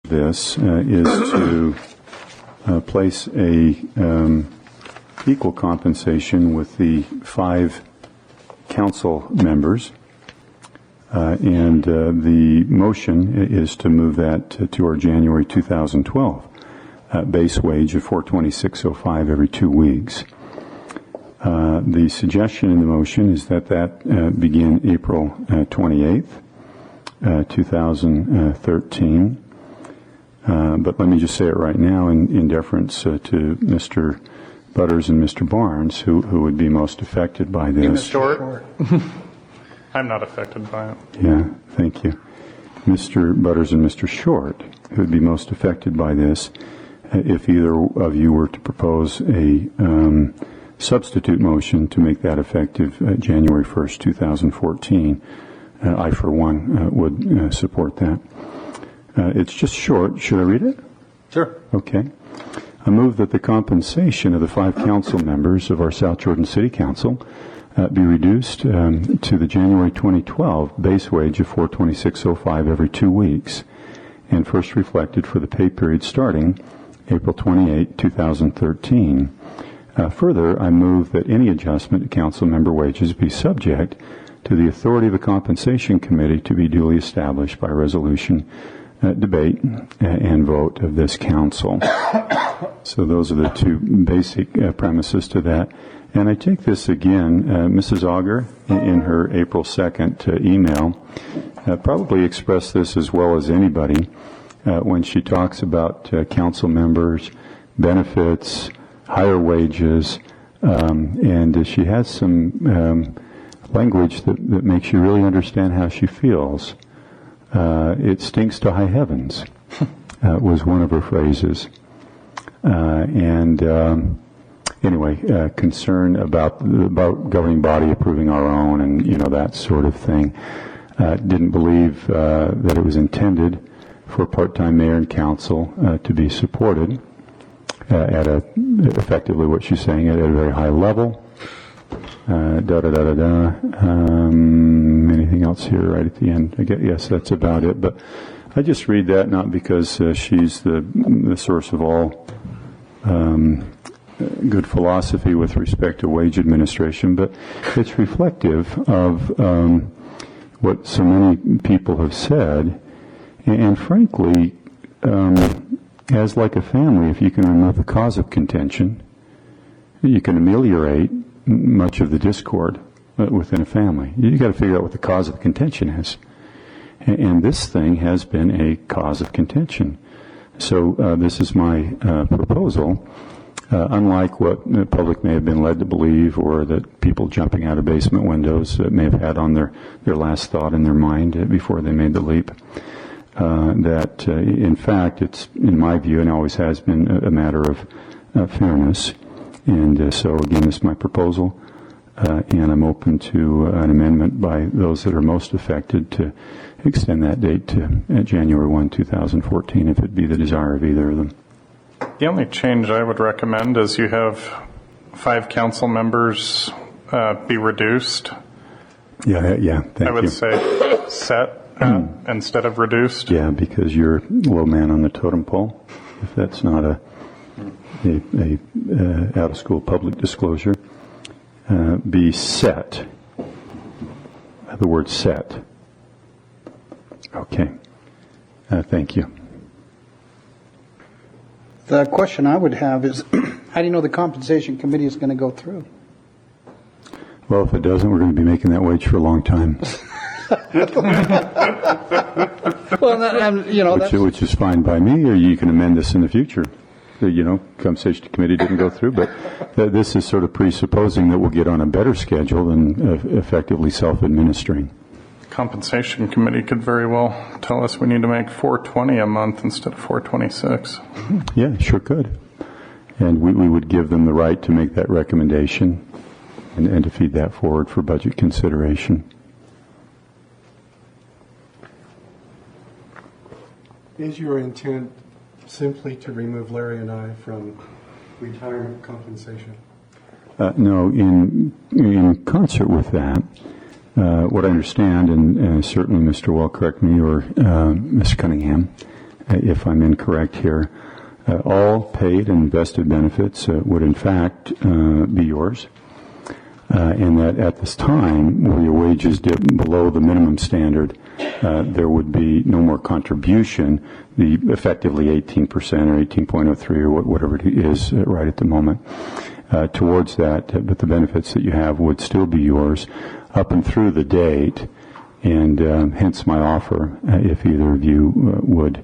This is to place a equal compensation with the 5 council members, and the motion is to move that to our January 2012 base wage of $426.05 every 2 weeks. The suggestion in the motion is that begin April 28th, 2013. But let me just say it right now in deference to Mr. Butters and Mr. Barnes, who would be most affected by this. Short. I'm not affected by it. Yeah, thank you. Mr. Butters and Mr. Short, who would be most affected by this, if either of you were to propose a substitute motion to make that effective January 1st, 2014, I, for one, would support that. It's just short. Should I read it? Sure. Okay. I move that the compensation of the 5 council members of our South Jordan City Council be reduced to the January 2012 base wage of $426.05 every 2 weeks, and first reflected for the pay period starting April 28, 2013. Further, I move that any adjustment to council member wages be subject to the authority of the Compensation Committee to be duly established by resolution, debate, and vote of this council. So those are the 2 basic premises to that. And I take this again, Mrs. Auger, in her April 2nd email, probably expressed this as well as anybody when she talks about council members, benefits, higher wages, and she has some language that makes you really understand how she feels. It stinks to high heavens, was one of her phrases. Anyway, concern about governing body approving our own and, that sort of thing. Didn't believe that it was intended for part-time mayor and council to be supported at effectively what she's saying at a very high level. Anything else here right at the end? Yes, that's about it. But I just read that not because she's the source of all good philosophy with respect to wage administration, but it's reflective of what so many people have said. And frankly, as like a family, if you can remove the cause of contention, you can ameliorate much of the discord within a family. You've got to figure out what the cause of contention is. And this thing has been a cause of contention. So this is my proposal. Unlike what the public may have been led to believe, or that people jumping out of basement windows may have had on their last thought in their mind before they made the leap, that in fact it's, in my view, and always has been, a matter of fairness. And so again, this is my proposal, and I'm open to an amendment by those that are most affected to extend that date to January 1, 2014, if it be the desire of either of them. The only change I would recommend is you have 5 council members be reduced. Yeah, thank you. I would say set instead of reduced. Yeah, because you're low man on the totem pole. If that's not a out-of-school public disclosure, be set. The word set. Okay. Thank you. The question I would have is, how do you know the compensation committee is going to go through? Well, if it doesn't, we're going to be making that wage for a long time. Well, which is fine by me, or you can amend this in the future. Compensation committee didn't go through, but this is sort of presupposing that we'll get on a better schedule than effectively self-administering. Compensation committee could very well tell us we need to make $420 a month instead of $426. Yeah, sure could. And we would give them the right to make that recommendation and to feed that forward for budget consideration. Is your intent simply to remove Larry and I from retirement compensation? No, in concert with that, what I understand, and certainly Mr. Well, correct me, or Ms. Cunningham, if I'm incorrect here, all paid and vested benefits would in fact be yours. And that at this time, where your wages dip below the minimum standard, there would be no more contribution, the effectively 18% or 18.03 or whatever it is right at the moment, towards that. But the benefits that you have would still be yours up and through the date, and hence my offer, if either of you would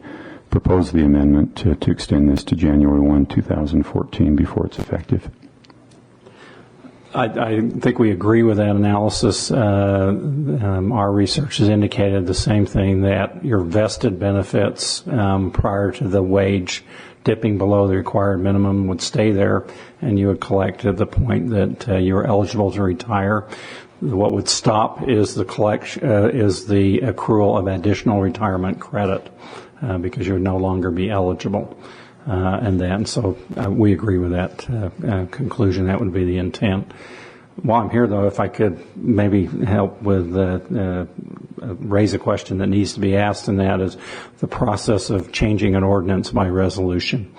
propose the amendment to extend this to January 1, 2014 before it's effective. I think we agree with that analysis. Our research has indicated the same thing, that your vested benefits prior to the wage dipping below the required minimum would stay there, and you would collect at the point that you're eligible to retire. What would stop is the accrual of additional retirement credit because you would no longer be eligible. So we agree with that conclusion. That would be the intent. While I'm here, though, if I could maybe help with raise a question that needs to be asked, and that is the process of changing an ordinance by resolution,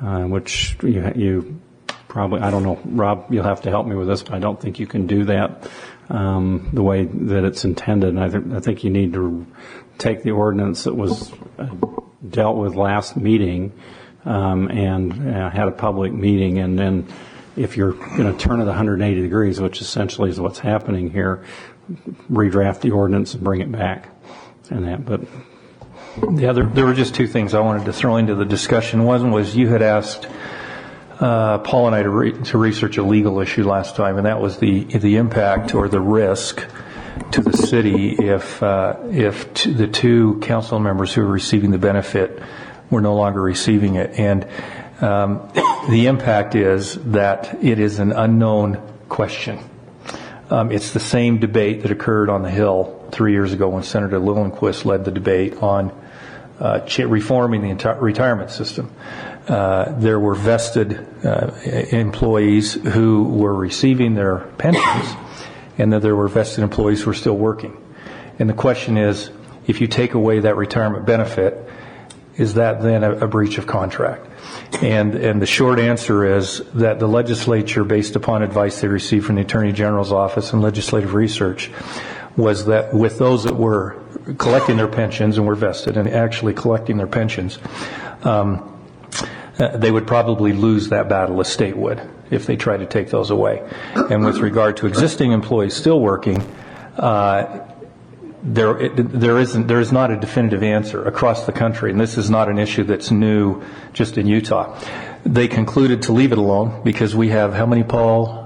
which you probably, I don't know, Rob, you'll have to help me with this, but I don't think you can do that the way that it's intended. And I think you need to take the ordinance that was dealt with last meeting and had a public meeting, and then if you're going to turn it 180 degrees, which essentially is what's happening here, redraft the ordinance and bring it back. But there were just two things I wanted to throw into the discussion. One was you had asked Paul and I to research a legal issue last time, and that was the impact or the risk to the city if the two council members who are receiving the benefit were no longer receiving it. And the impact is that it is an unknown question. It's the same debate that occurred on the Hill 3 years ago when Senator Lillenquist led the debate on reforming the entire retirement system. There were vested employees who were receiving their pensions, and then there were vested employees who were still working. And the question is, if you take away that retirement benefit, is that then a breach of contract? And the short answer is that the legislature, based upon advice they received from the Attorney General's office and legislative research, was that with those that were collecting their pensions and were vested and actually collecting their pensions, they would probably lose that battle, the state would, if they tried to take those away. And with regard to existing employees still working, there is not a definitive answer across the country, and this is not an issue that's new just in Utah. They concluded to leave it alone because we have how many, Paul,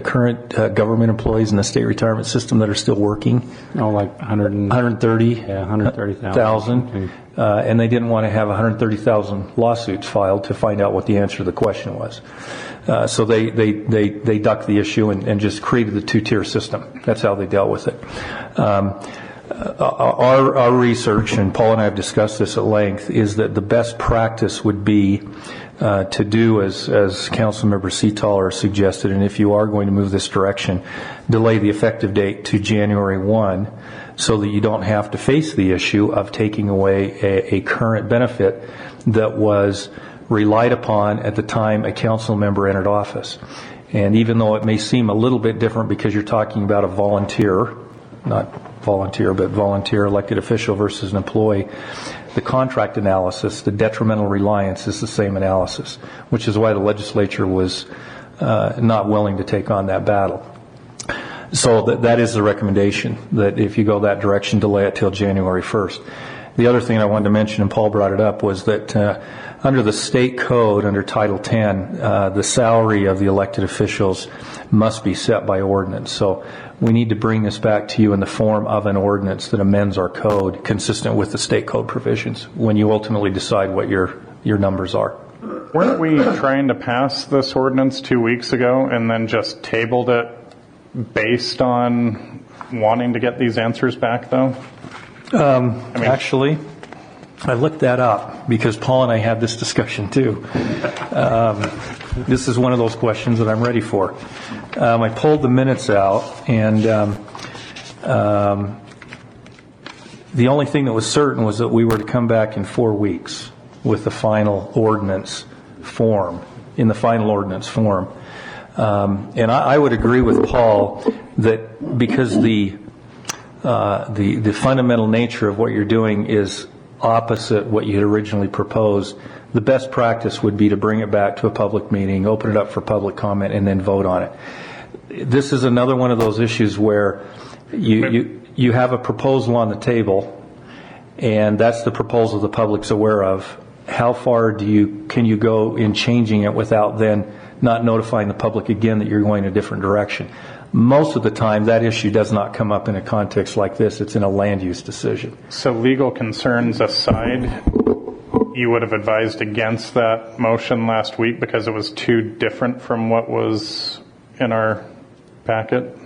current government employees in the state retirement system that are still working? Oh, like 130? Yeah, 130,000. And they didn't want to have 130,000 lawsuits filed to find out what the answer to the question was. So they ducked the issue and just created the two-tier system. That's how they dealt with it. Our research, and Paul and I have discussed this at length, is that the best practice would be to do as Councilmember Seataller suggested, and if you are going to move this direction, delay the effective date to January 1 so that you don't have to face the issue of taking away a current benefit that was relied upon at the time a council member entered office. And even though it may seem a little bit different because you're talking about a volunteer elected official versus an employee, the contract analysis, the detrimental reliance is the same analysis, which is why the legislature was not willing to take on that battle. So that is the recommendation, that if you go that direction, delay it till January 1st. The other thing I wanted to mention, and Paul brought it up, was that under the state code, under Title 10, the salary of the elected officials must be set by ordinance. So we need to bring this back to you in the form of an ordinance that amends our code consistent with the state code provisions when you ultimately decide what your numbers are. Weren't we trying to pass this ordinance 2 weeks ago and then just tabled it based on wanting to get these answers back, though? Actually, I looked that up because Paul and I had this discussion too. This is one of those questions that I'm ready for. I pulled the minutes out, and The only thing that was certain was that we were to come back in 4 weeks with the final ordinance form, in the final ordinance form. And I would agree with Paul that because the fundamental nature of what you're doing is opposite what you had originally proposed, the best practice would be to bring it back to a public meeting, open it up for public comment, and then vote on it. This is another one of those issues where you have a proposal on the table, and that's the proposal the public's aware of. How far can you go in changing it without then not notifying the public again that you're going a different direction? Most of the time, that issue does not come up in a context like this. It's in a land use decision. So legal concerns aside, you would have advised against that motion last week because it was too different from what was in our packet?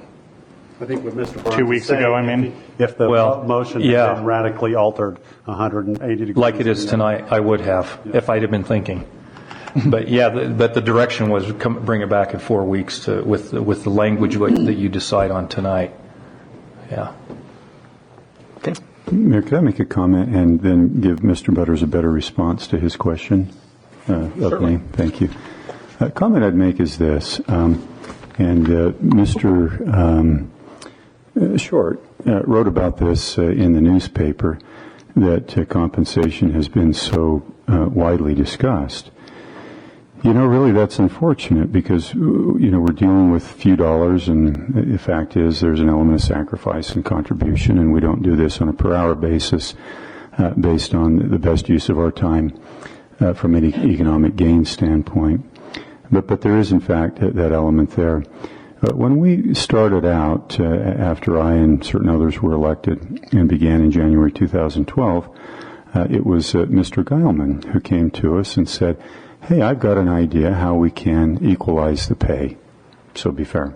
I think what Mr. Barnes 2 weeks is saying, ago, I mean. If the motion yeah. had been radically altered 180 degrees. Like it is tonight, I would have, if I'd have been thinking. But yeah, but the direction was bring it back in 4 weeks with the language that you decide on tonight. Yeah. Okay. Mayor, could I make a comment and then give Mr. Butters a better response to his question of me? Thank you. A comment I'd make is this, Mr. Short wrote about this in the newspaper, that compensation has been so widely discussed. You know, really, that's unfortunate because, we're dealing with few dollars, and the fact is there's an element of sacrifice and contribution, and we don't do this on a per-hour basis based on the best use of our time from an economic gain standpoint. But there is, in fact, that element there. When we started out, after I and certain others were elected and began in January 2012, it was Mr. Geilman who came to us and said, hey, I've got an idea how we can equalize the pay, so be fair.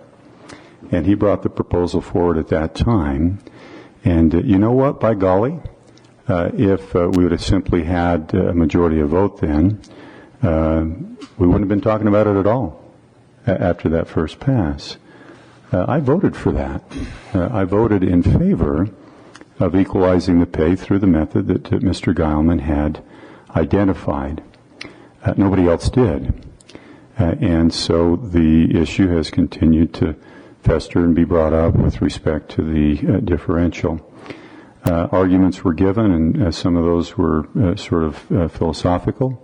And he brought the proposal forward at that time. And you know what, by golly, if we would have simply had a majority of vote then, we wouldn't have been talking about it at all after that first pass. I voted for that. I voted in favor of equalizing the pay through the method that Mr. Geilman had identified. Nobody else did. And so the issue has continued to fester and be brought up with respect to the differential. Arguments were given, and some of those were sort of philosophical,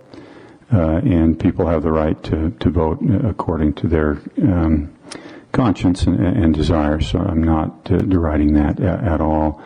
and people have the right to vote according to their conscience and desire, so I'm not deriding that at all.